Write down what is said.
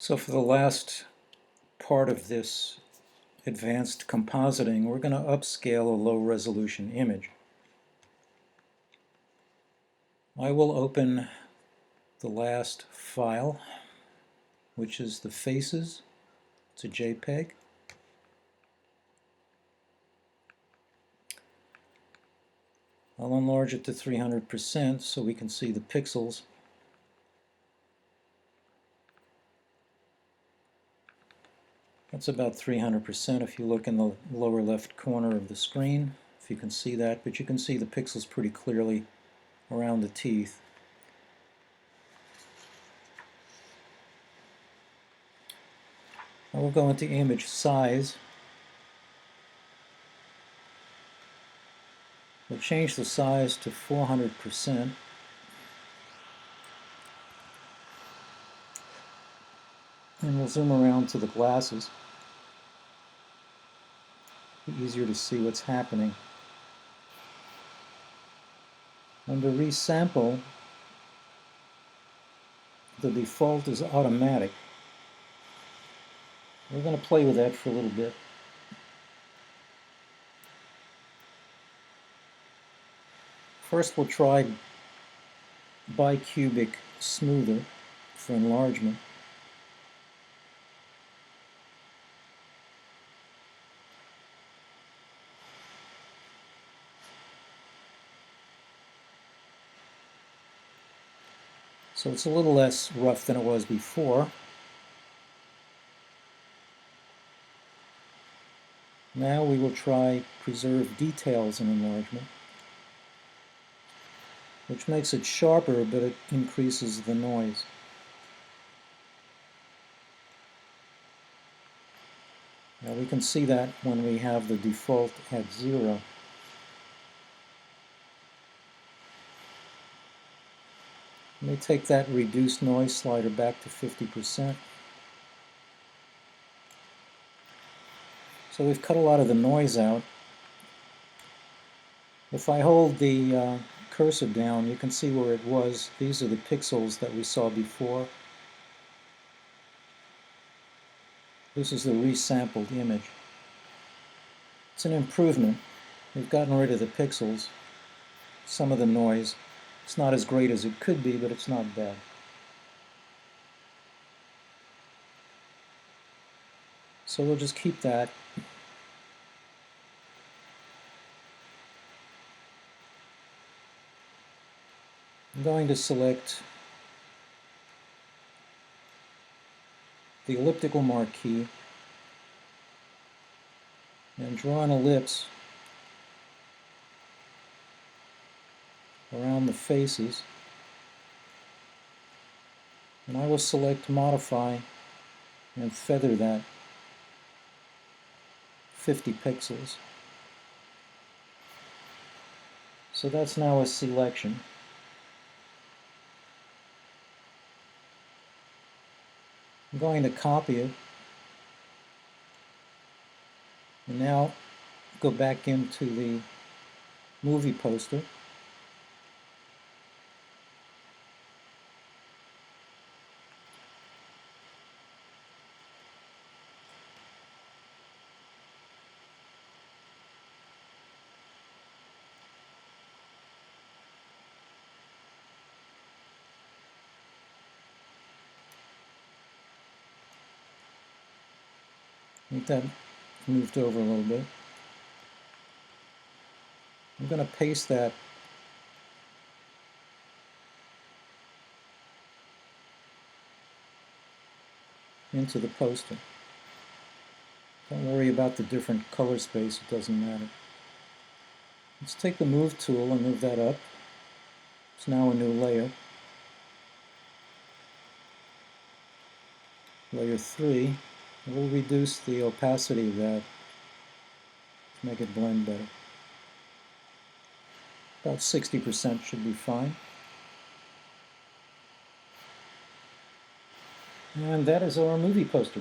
So for the last part of this advanced compositing, we're going to upscale a low resolution image. I will open the last file, which is the faces. It's a JPEG. I'll enlarge it to 300% so we can see the pixels. That's about 300% if you look in the lower left corner of the screen, if you can see that, but you can see the pixels pretty clearly around the teeth. I will go into image size. We'll change the size to 400%. And we'll zoom around to the glasses. It'll be easier to see what's happening. Under resample, the default is automatic. We're going to play with that for a little bit. First we'll try bicubic smoother for enlargement. So it's a little less rough than it was before. Now we will try preserve details in enlargement, which makes it sharper, but it increases the noise. Now we can see that when we have the default at 0. Let me take that reduced noise slider back to 50%. So we've cut a lot of the noise out. If I hold the cursor down, you can see where it was. These are the pixels that we saw before. This is the resampled image. It's an improvement. We've gotten rid of the pixels, some of the noise. It's not as great as it could be, but it's not bad. So we'll just keep that. I'm going to select the elliptical marquee and draw an ellipse around the faces, and I will select modify and feather that 50 pixels. So that's now a selection. I'm going to copy it and now go back into the movie poster. I think that moved over a little bit. I'm going to paste that into the poster. Don't worry about the different color space, it doesn't matter. Let's take the move tool and move that up. It's now a new layer. Layer 3. We'll reduce the opacity of that to make it blend better. About 60% should be fine. And that is our movie poster.